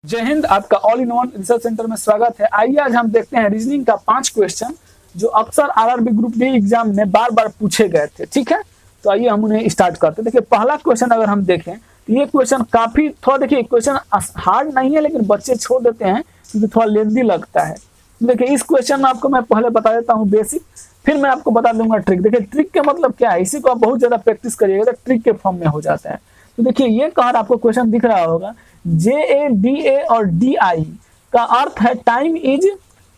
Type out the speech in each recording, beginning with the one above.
जय हिंद। आपका all in one research centre में स्वागत है। आइए आज हम देखते हैं रीजनिंग का 5 क्वेश्चन जो अक्सर आरआरबी ग्रुप डी एग्जाम में बार बार पूछे गए थे। ठीक है, तो आइए हम उन्हें स्टार्ट करते हैं। देखिए पहला क्वेश्चन अगर हम देखें तो ये क्वेश्चन काफी थोड़ा देखिए क्वेश्चन हार्ड नहीं है, लेकिन बच्चे छोड़ देते हैं क्योंकि थोड़ा लेंदी लगता है। देखिए इस क्वेश्चन में आपको मैं पहले बता देता हूँ बेसिक, फिर मैं आपको बता दूंगा ट्रिक। देखिए ट्रिक के मतलब क्या है, इसी को आप बहुत ज्यादा प्रैक्टिस करिएगा तो ट्रिक के फॉर्म में हो जाता है। तो देखिए ये कहार आपको क्वेश्चन दिख रहा होगा, JADA और DI का अर्थ है टाइम इज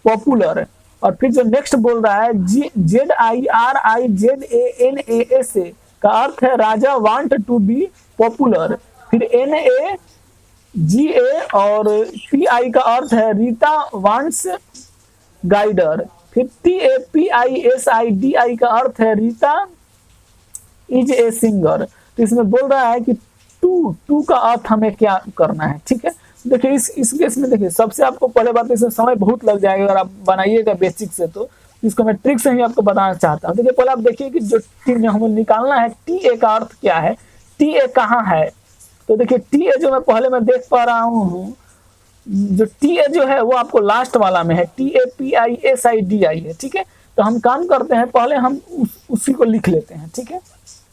पॉपुलर, और फिर जो नेक्स्ट बोल रहा है ZIRIZANASA का अर्थ है राजा वांट टू बी पॉपुलर, फिर NAGA और PI का अर्थ है रीता वांट्स गाइडर, फिर TAPISIDI का अर्थ है रीता इज ए सिंगर। तो इसमें बोल रहा है कि टू का अर्थ हमें क्या करना है। ठीक है, देखिए इस केस में देखिए सबसे आपको पहले बात इसमें समय बहुत लग जाएगा अगर आप बनाइएगा बेसिक से, तो इसको मैं ट्रिक से ही आपको बताना चाहता हूँ। देखिए पहले आप देखिए कि जो हमें निकालना है TA का अर्थ क्या है, TA कहाँ है। तो देखिए TA जो मैं पहले मैं देख पा रहा हूँ, जो TA जो है वो आपको लास्ट वाला में है, TAPISIDI है। ठीक है, तो हम काम करते हैं पहले हम उसी को लिख लेते हैं। ठीक है,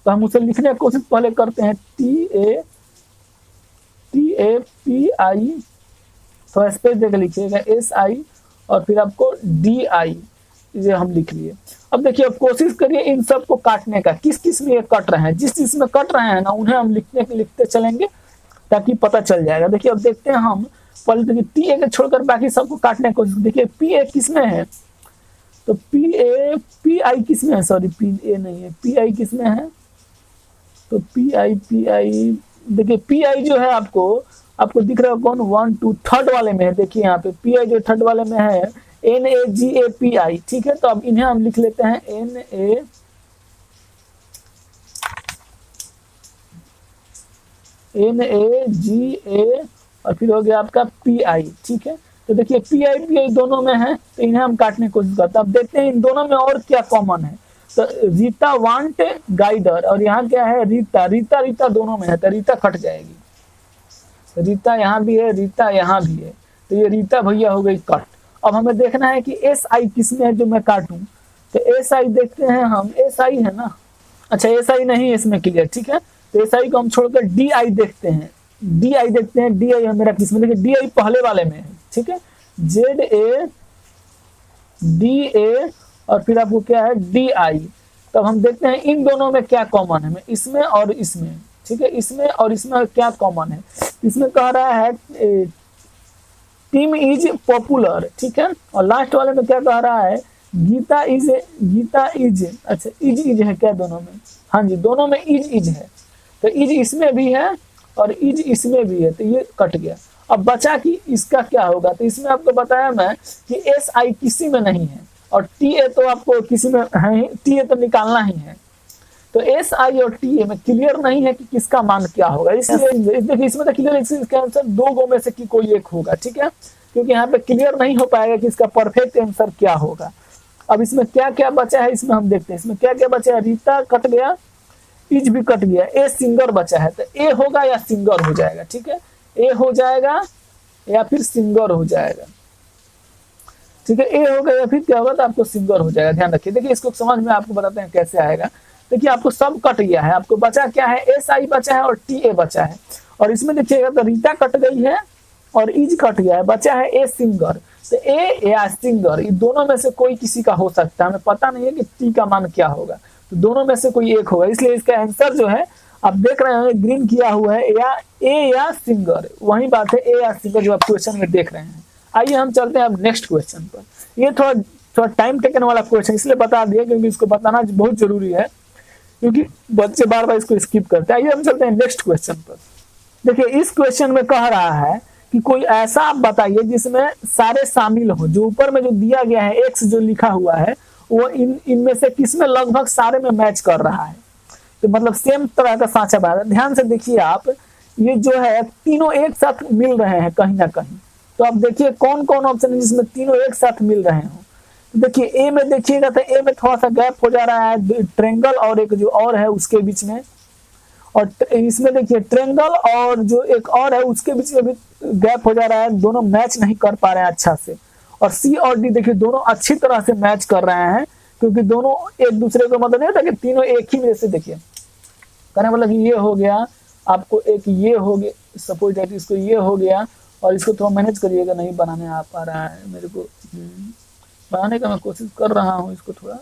तो हम उसे लिखने की कोशिश पहले करते हैं, TAPI थोड़ा स्पेस देकर लिखिएगा, SI और फिर आपको DI ये हम लिख लिए। अब देखिए अब कोशिश करिए इन सब को काटने का, किस किस में ये कट रहे हैं, जिस जिस में कट रहे हैं ना उन्हें हम लिखते चलेंगे ताकि पता चल जाएगा। देखिए अब देखते हैं हम पहले देखिए TA के छोड़कर बाकी सबको काटने की कोशिश। देखिए PA किस में है, तो PI किस में है, सॉरी PA नहीं है, PI किस में है, तो PI देखिए PI जो है आपको दिख रहा है कौन, 1 2 थर्ड वाले में है। देखिए यहाँ पे PI जो थर्ड वाले में है NAGAPI। ठीक है, तो अब इन्हें हम लिख लेते हैं NAGA और फिर हो गया आपका PI। ठीक है, तो देखिए PI दोनों में है, तो इन्हें हम काटने की कोशिश करते हैं। अब देखते हैं इन दोनों में और क्या कॉमन है, तो रीता वांट गाइडर और यहाँ क्या है रीता दोनों में है, तो रीता कट जाएगी। रीता यहाँ भी है, रीता यहाँ भी है, तो ये रीता भैया हो गई कट। अब हमें देखना है कि SI किस में है जो मैं काटूं, तो SI देखते हैं हम, SI है ना, अच्छा SI नहीं इसमें क्लियर। ठीक है, तो SI को हम छोड़कर DI देखते हैं, DI है मेरा किस में, देखिए DI पहले वाले में है। ठीक है, ZADA और फिर आपको क्या है DI। तब हम देखते हैं इन दोनों में क्या कॉमन है, इसमें और इसमें। ठीक है, इसमें और इसमें क्या कॉमन है, इसमें कह रहा है टीम इज पॉपुलर। ठीक है, और लास्ट वाले में क्या कह रहा है, गीता इज अच्छा इज है क्या दोनों में, हाँ जी दोनों में इज है, तो इज इसमें भी है और इज इसमें भी है, तो ये कट गया। अब बचा कि इसका क्या होगा, तो इसमें आपको बताया मैं कि SI किसी में नहीं है और TA तो आपको किसी में है, TA तो निकालना ही है। तो SI और TA में क्लियर नहीं है कि किसका मान क्या होगा, इसलिए देखिए इसमें तो क्लियर इसका आंसर 2 गो में से कि कोई एक होगा। ठीक है, क्योंकि यहाँ पे क्लियर नहीं हो पाएगा कि इसका परफेक्ट आंसर क्या होगा। अब इसमें क्या क्या बचा है इसमें हम देखते हैं, इसमें क्या क्या बचा है, रीता कट गया, इज भी कट गया, ए सिंगर बचा है, तो ए होगा या सिंगर हो जाएगा। ठीक है, ए हो जाएगा या फिर सिंगर हो जाएगा। ठीक है, ए होगा या फिर क्या होगा, तो आपको सिंगर हो जाएगा, ध्यान रखिए। देखिए इसको समझ में आपको बताते हैं कैसे आएगा। देखिए आपको सब कट गया है, आपको बचा क्या है, SI बचा है और TA बचा है, और इसमें देखिएगा तो रीता कट गई है और इज कट गया है, बचा है ए सिंगर। तो ए या सिंगर ये दोनों में से कोई किसी का हो सकता है, हमें पता नहीं है कि T का मान क्या होगा, तो दोनों में से कोई एक होगा, इसलिए इसका आंसर जो है आप देख रहे हैं ग्रीन किया हुआ है, या ए या सिंगर, वही बात है ए या सिंगर जो आप क्वेश्चन में देख रहे हैं। आइए हम चलते हैं अब नेक्स्ट क्वेश्चन पर। ये थोड़ा टाइम टेकन वाला क्वेश्चन इसलिए बता दिया क्योंकि इसको बताना बहुत जरूरी है, क्योंकि बच्चे बार बार इसको स्किप करते हैं। आइए हम चलते हैं नेक्स्ट क्वेश्चन पर। देखिए इस क्वेश्चन में कह रहा है कि कोई ऐसा आप बताइए जिसमें सारे शामिल हो, जो ऊपर में जो दिया गया है X जो लिखा हुआ है वो इनमें से किसमें लगभग सारे में मैच कर रहा है, तो मतलब सेम तरह का सांचा बात है। ध्यान से देखिए आप, ये जो है तीनों एक साथ मिल रहे हैं कहीं ना कहीं, तो आप देखिए कौन कौन ऑप्शन है जिसमें तीनों एक साथ मिल रहे हो। तो देखिए ए में देखिएगा तो ए में थोड़ा सा गैप हो जा रहा है, ट्रेंगल और एक जो और है उसके बीच में, और इसमें देखिए ट्रेंगल और जो एक और है उसके बीच में भी गैप हो जा रहा है, दोनों मैच नहीं कर पा रहे हैं अच्छा से। और सी और डी देखिए दोनों अच्छी तरह से मैच कर रहे हैं, क्योंकि दोनों एक दूसरे को मतलब नहीं होता कि तीनों एक ही में से देखिए कहने मतलब ये हो गया आपको, एक ये हो गया, सपोज दैट इसको ये हो गया, और इसको थोड़ा मैनेज करिएगा, नहीं बनाने आ पा रहा है मेरे को, बनाने का मैं कोशिश कर रहा हूँ इसको थोड़ा।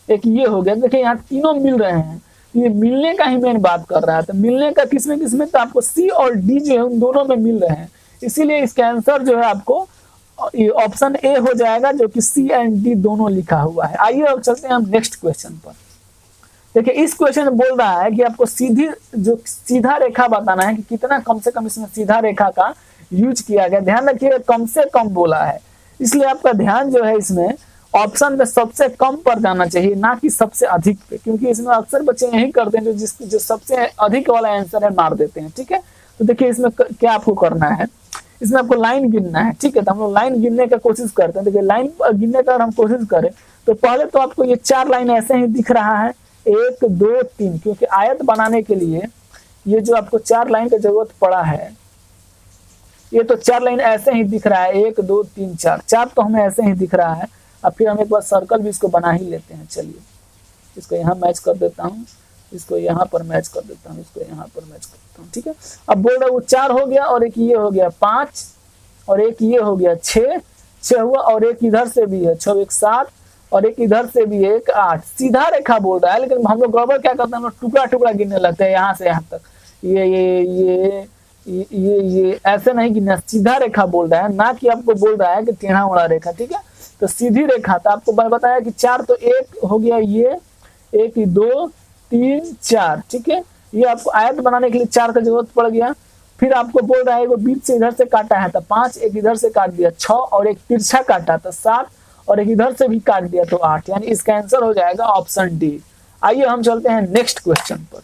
एक ये हो गया, देखिए यहाँ तीनों मिल रहे हैं, ये मिलने का ही मैं बात कर रहा था, मिलने का किसमें किसमें, तो आपको सी और डी जो है उन दोनों में मिल रहे हैं, इसीलिए इसका आंसर जो है आपको ऑप्शन ए हो जाएगा, जो कि सी एंड डी दोनों लिखा हुआ है। आइए अब चलते हैं हम नेक्स्ट क्वेश्चन पर। देखिए इस क्वेश्चन में बोल रहा है कि आपको सीधा रेखा बताना है कि कितना कम से कम इसमें सीधा रेखा का यूज किया गया। ध्यान रखिए कम से कम बोला है, इसलिए आपका ध्यान जो है इसमें ऑप्शन में सबसे कम पर जाना चाहिए, ना कि सबसे अधिक पे, क्योंकि इसमें अक्सर बच्चे यही करते हैं जो सबसे अधिक वाला आंसर है मार देते हैं। ठीक है, तो देखिए इसमें क्या आपको करना है, इसमें आपको लाइन गिनना है। ठीक है, तो हम लोग लाइन गिनने का कोशिश करते हैं। देखिए लाइन गिनने का अगर हम कोशिश करें तो पहले तो आपको ये 4 लाइन ऐसे ही दिख रहा है, 1 2 3, क्योंकि आयत बनाने के लिए ये जो आपको 4 लाइन की जरूरत पड़ा है, ये तो 4 लाइन ऐसे ही दिख रहा है, 1 2 3 4, 4 तो हमें ऐसे ही दिख रहा है। अब फिर हम एक बार सर्कल भी इसको बना ही लेते हैं। चलिए इसको यहाँ मैच कर देता हूँ, इसको यहाँ पर मैच कर देता हूँ, इसको यहाँ पर मैच करता हूँ। ठीक है, अब बोल रहा है वो 4 हो गया, और एक ये हो गया 5, और एक ये हो गया 6 हुआ, और एक इधर से भी है 6 1 7, और एक इधर से भी 1 8। सीधा रेखा बोल रहा है, लेकिन हम लोग गड़बड़ क्या करते हैं, हम लोग टुकड़ा टुकड़ा गिनने लगते हैं, यहाँ से यहाँ तक, ये ऐसे नहीं गिनना, सीधा रेखा बोल रहा है, ना कि आपको बोल रहा है कि टेढ़ा वाला रेखा। ठीक है, तो सीधी रेखा, तो आपको बताया कि 4 तो 1 हो गया, ये 1 2 3 4। ठीक है, ये आपको आयत बनाने के लिए 4 का जरूरत पड़ गया। फिर आपको बोल रहा है वो बीच से इधर से काटा है तो 5, एक इधर से काट दिया 6, और एक तिरछा काटा तो 7, और एक इधर से भी काट दिया तो 8, यानी इसका आंसर हो जाएगा ऑप्शन डी। आइए हम चलते हैं नेक्स्ट क्वेश्चन पर।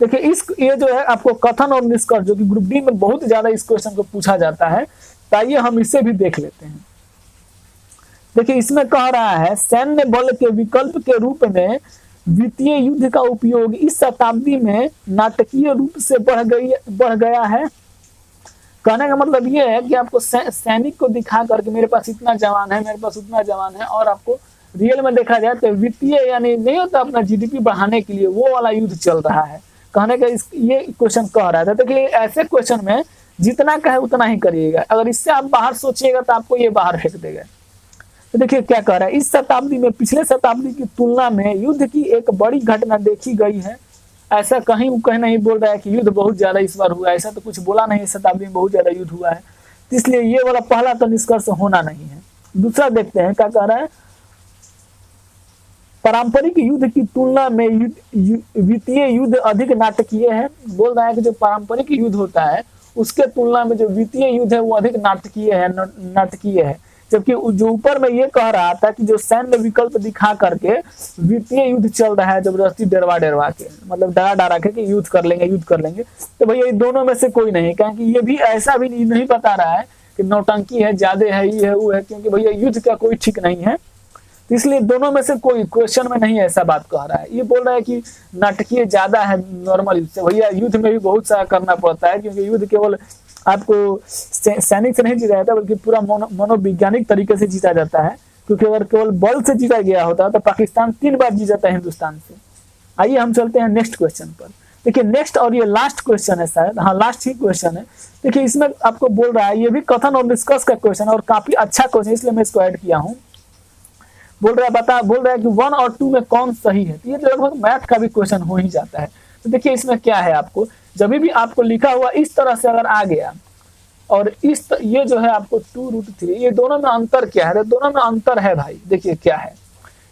देखिए ये जो है आपको कथन और निष्कर्ष, जो कि ग्रुप डी में बहुत ज्यादा इस क्वेश्चन को पूछा जाता है, तो आइए हम इसे भी देख लेते हैं। देखिए इसमें कह रहा है सैन्य बल के विकल्प के रूप में द्वितीय युद्ध का उपयोग इस शताब्दी में नाटकीय रूप से बढ़ गया है। कहने का मतलब ये है कि आपको सैनिक को दिखा करके मेरे पास इतना जवान है, मेरे पास उतना जवान है, और आपको रियल में देखा जाए तो वित्तीय यानी नहीं होता अपना जीडीपी बढ़ाने के लिए वो वाला युद्ध चल रहा है। कहने का ये क्वेश्चन कह रहा था। देखिए ऐसे क्वेश्चन में जितना कहे उतना ही करिएगा, अगर इससे आप बाहर सोचिएगा तो आपको ये बाहर फेंक देगा। तो देखिए क्या कह रहा है, इस शताब्दी में पिछले शताब्दी की तुलना में युद्ध की एक बड़ी घटना देखी गई है। ऐसा कहीं नहीं बोल रहा है कि युद्ध बहुत ज्यादा इस बार हुआ, ऐसा तो कुछ बोला नहीं, इस शताब्दी में बहुत ज्यादा युद्ध हुआ है, इसलिए ये वाला पहला तो निष्कर्ष होना नहीं है। दूसरा देखते हैं क्या कह रहा है, पारंपरिक युद्ध की तुलना में वित्तीय युद्ध अधिक नाटकीय है। बोल रहा है कि जो पारंपरिक युद्ध होता है उसके तुलना में जो वित्तीय युद्ध है वो अधिक नाटकीय है। जबकि जो ऊपर में ये कह रहा था कि जो सैन्य विकल्प दिखा करके वित्तीय युद्ध चल रहा है जबरदस्ती डरवा के, मतलब डरा के कि युद्ध कर लेंगे, तो भैया ये दोनों में से कोई नहीं, क्योंकि ये भी ऐसा भी नहीं बता रहा है कि नौटंकी है, ज्यादा है, ये है वो है, क्योंकि भैया युद्ध का कोई ठीक नहीं है, इसलिए दोनों में से कोई क्वेश्चन में नहीं ऐसा बात कह रहा है। ये बोल रहा है कि नाटकीय ज्यादा है नॉर्मल युद्ध से। भैया युद्ध में भी बहुत सारा करना पड़ता है, क्योंकि युद्ध केवल आपको सैनिक से नहीं जीता जाता बल्कि पूरा मनोवैज्ञानिक तरीके से जीता जाता है, क्योंकि अगर केवल बल से जीता गया होता तो पाकिस्तान 3 बार जीत जाता है हिंदुस्तान से। आइए हम चलते हैं नेक्स्ट क्वेश्चन पर। देखिए नेक्स्ट और ये लास्ट क्वेश्चन है शायद, हाँ लास्ट ही क्वेश्चन है। देखिए इसमें आपको बोल रहा है, ये भी कथन और निष्कर्ष का क्वेश्चन और काफी अच्छा क्वेश्चन, इसलिए मैं इसको ऐड किया हूँ। बोल रहा है कि 1 और 2 में कौन सही है। तो ये लगभग मैथ का भी क्वेश्चन हो ही जाता है। तो देखिए इसमें क्या है, आपको जब भी आपको लिखा हुआ इस तरह से अगर आ गया और ये जो है आपको 2√3, ये दोनों में अंतर क्या है, दोनों में अंतर है भाई। देखिए क्या है,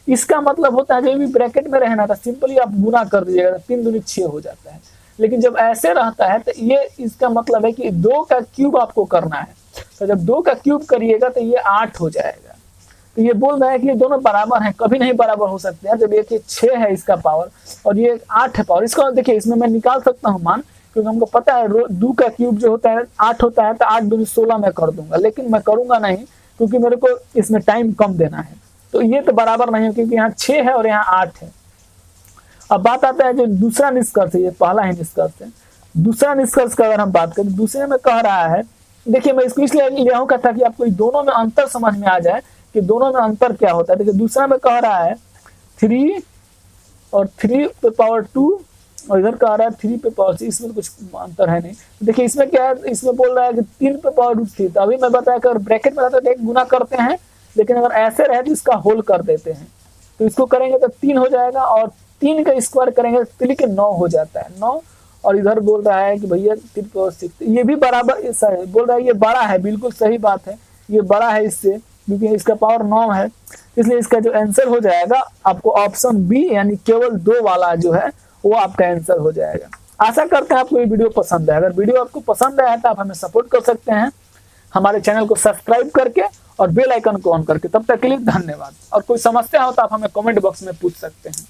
इसका मतलब होता है जब भी ब्रैकेट में रहना था सिंपली आप गुना कर दीजिएगा, 3 दूनी 6 हो जाता है। लेकिन जब ऐसे रहता है तो ये इसका मतलब है कि 2 का क्यूब आपको करना है, तो जब 2 का क्यूब करिएगा तो ये 8 हो जाएगा। तो ये बोल रहा है कि ये दोनों बराबर हैं, कभी नहीं बराबर हो सकते हैं। जब ये 6 है इसका पावर और ये 8 है पावर, इसको देखिए इसमें मैं निकाल सकता हूँ मान, क्योंकि हमको पता है 2 का क्यूब जो होता है 8 होता है, तो 8 दूनी 16 में कर दूंगा, लेकिन मैं करूंगा नहीं क्योंकि मेरे को इसमें टाइम कम देना है। तो ये तो बराबर नहीं है, क्योंकि यहाँ 6 है और यहाँ 8 है। अब बात आता है जो दूसरा निष्कर्ष है, ये पहला ही निष्कर्ष है। दूसरा निष्कर्ष का अगर हम बात करें, दूसरे में कह रहा है, देखिए मैं इसको इसलिए लिया हूं था कि आपको दोनों में अंतर समझ में आ जाए कि दोनों में अंतर क्या होता है। देखिए दूसरा में कह रहा है 3 और 3 पे पावर 2 और इधर कह रहा है 3 पे पावर 6, इसमें कुछ अंतर है नहीं। देखिए इसमें क्या है, इसमें बोल रहा है कि 3 पे पावर 3। तो अभी मैं बताया कि अगर ब्रैकेट में रहता है तो 1 गुना करते हैं, लेकिन अगर ऐसे रहे तो इसका होल कर देते हैं। तो इसको करेंगे तो 3 हो जाएगा और 3 का स्क्वायर करेंगे तो 3 के 9 हो जाता है, 9। और इधर बोल रहा है कि भैया 3 पावर 6, ये भी बराबर बोल रहा है, ये बड़ा है, बिल्कुल सही बात है, ये बड़ा है इससे, क्योंकि इसका पावर 9 है। इसलिए इसका जो आंसर हो जाएगा आपको ऑप्शन बी, यानी केवल 2 वाला जो है वो आपका आंसर हो जाएगा। आशा करते हैं आपको ये वीडियो पसंद है। अगर वीडियो आपको पसंद आया है तो आप हमें सपोर्ट कर सकते हैं हमारे चैनल को सब्सक्राइब करके और बेल आइकन को ऑन करके। तब तक के लिए धन्यवाद। और कोई समस्या हो तो आप हमें कमेंट बॉक्स में पूछ सकते हैं।